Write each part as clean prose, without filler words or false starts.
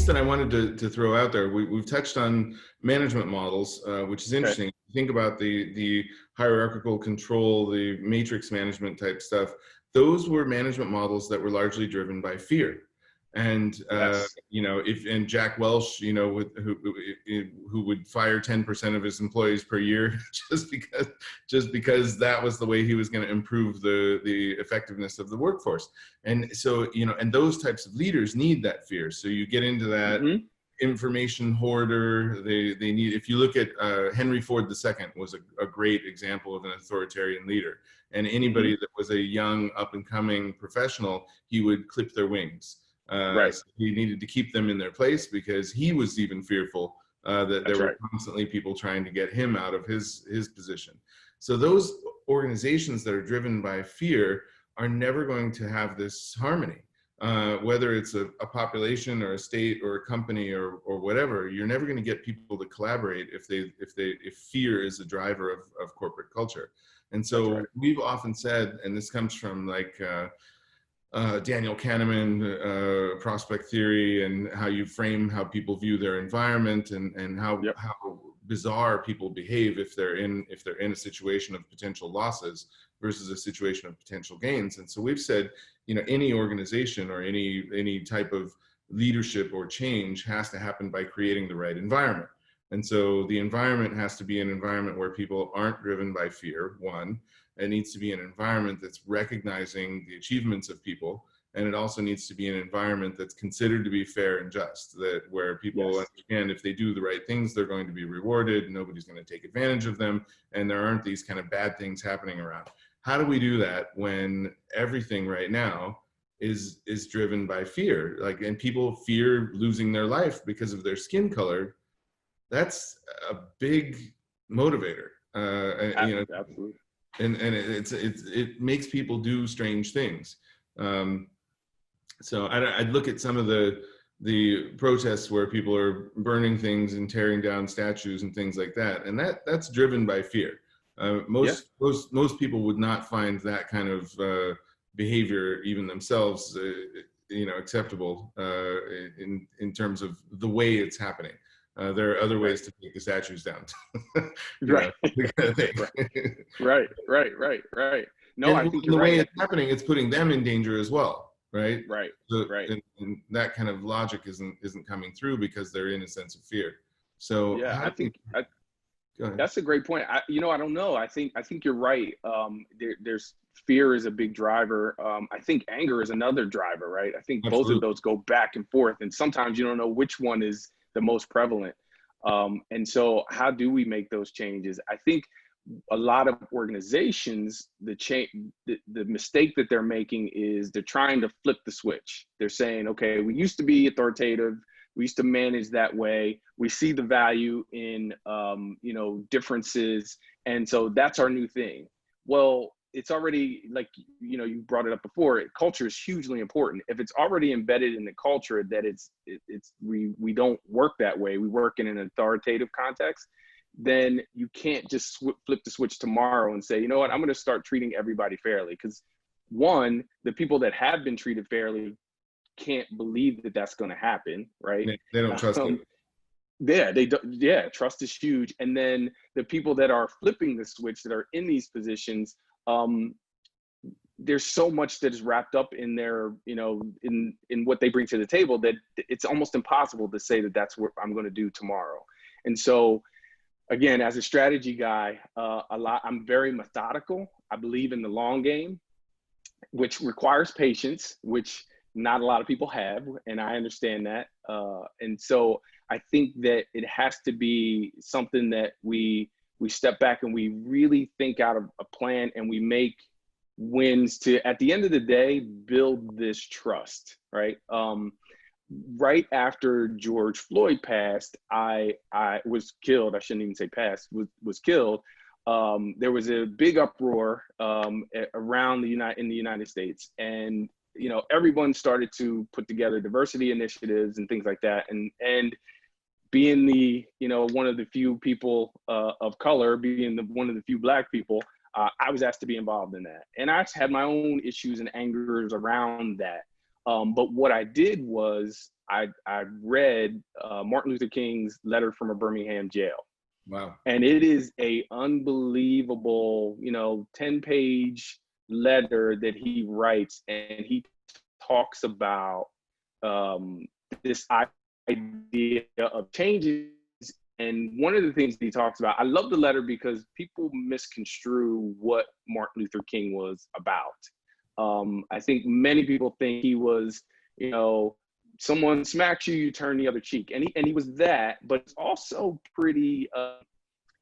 piece that I wanted to throw out there, we've touched on management models, which is interesting. Okay. Think about the hierarchical control, the matrix management type stuff. Those were management models that were largely driven by fear. And Yes. and Jack Welch, who would fire 10% of his employees per year just because that was the way he was going to improve the effectiveness of the workforce. And so, and those types of leaders need that fear. So you get into that information hoarder. They need, if you look at Henry Ford II was a great example of an authoritarian leader. And anybody that was a young up and coming professional, he would clip their wings. Right. So he needed to keep them in their place because he was even fearful that there were constantly people trying to get him out of his position. So those organizations that are driven by fear are never going to have this harmony. Whether it's a population or a state or a company or whatever, you're never going to get people to collaborate if fear is a driver of corporate culture. And so we've often said, and this comes from like Daniel Kahneman, prospect theory, and how you frame how people view their environment, and how bizarre people behave if they're in a situation of potential losses versus a situation of potential gains. And so we've said, any organization or any type of leadership or change has to happen by creating the right environment. And so the environment has to be an environment where people aren't driven by fear, one. It needs to be an environment that's recognizing the achievements of people. And it also needs to be an environment that's considered to be fair and just, where people understand if they do the right things, they're going to be rewarded. Nobody's going to take advantage of them. And there aren't these kind of bad things happening around. How do we do that when everything right now is driven by fear? And people fear losing their life because of their skin color. That's a big motivator. Absolutely. And it makes people do strange things. So I'd look at some of the protests where people are burning things and tearing down statues and things like that, and that's driven by fear. Most people would not find that kind of behavior, even themselves, acceptable in terms of the way it's happening. There are other ways to take the statues down. Right. No, and I think the way it's happening, it's putting them in danger as well. Right. So, and that kind of logic isn't coming through because they're in a sense of fear. So I think that's a great point. I don't know. I think you're right. There's fear is a big driver. I think anger is another driver, right? I think both of those go back and forth, and sometimes you don't know which one is the most prevalent. And so how do we make those changes? I think a lot of organizations, the mistake that they're making is they're trying to flip the switch. They're saying, okay, we used to be authoritative. We used to manage that way. We see the value in, differences. And so that's our new thing. Well, it's already, like, you brought it up before, culture is hugely important. If it's already embedded in the culture that we don't work that way, we work in an authoritative context, then you can't just flip the switch tomorrow and say, you know what, I'm going to start treating everybody fairly. Because one, the people that have been treated fairly can't believe that that's going to happen, right? They don't trust it. Yeah, they don't. Yeah, trust is huge. And then the people that are flipping the switch, that are in these positions, there's so much that is wrapped up in their, in what they bring to the table, that it's almost impossible to say that that's what I'm going to do tomorrow. And so, again, as a strategy guy, I'm very methodical. I believe in the long game, which requires patience, which not a lot of people have, and I understand that. And so I think that it has to be something that we step back and we really think out of a plan, and we make wins to, at the end of the day, build this trust, right? Right after George Floyd passed, I was killed. I shouldn't even say passed, was killed. There was a big uproar around in the United States, and everyone started to put together diversity initiatives and things like that. And being the one of the few people of color, being one of the few Black people, I was asked to be involved in that, and I had my own issues and angers around that. But what I did was I read Martin Luther King's letter from a Birmingham jail. Wow. And it is a unbelievable, 10-page letter that he writes, and he talks about this idea of changes. And one of the things that he talks about, I love the letter because people misconstrue what Martin Luther King was about. I think many people think he was, someone smacks you, you turn the other cheek, and he was that, but it's also pretty.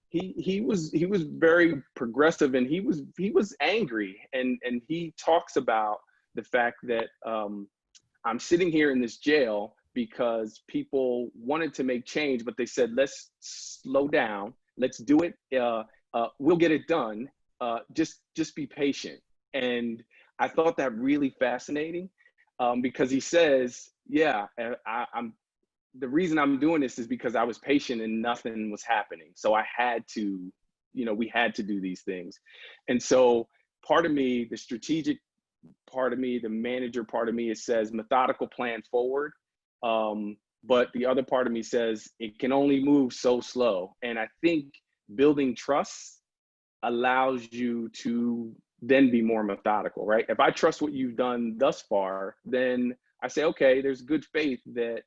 He was very progressive, and he was angry, and he talks about the fact that I'm sitting here in this jail because people wanted to make change, but they said, let's slow down, let's do it, we'll get it done, just be patient. And I thought that really fascinating, because he says, yeah, the reason I'm doing this is because I was patient and nothing was happening. So I had to, we had to do these things. And so part of me, the strategic part of me, the manager part of me, it says methodical plan forward. But the other part of me says it can only move so slow. And I think building trust allows you to then be more methodical, right? If I trust what you've done thus far, then I say, okay, there's good faith that,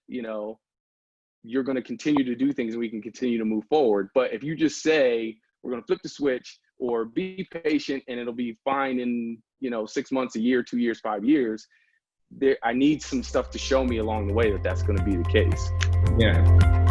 you're going to continue to do things and we can continue to move forward. But if you just say, we're going to flip the switch or be patient and it'll be fine in, 6 months, a year, 2 years, 5 years, I need some stuff to show me along the way that that's going to be the case. Yeah.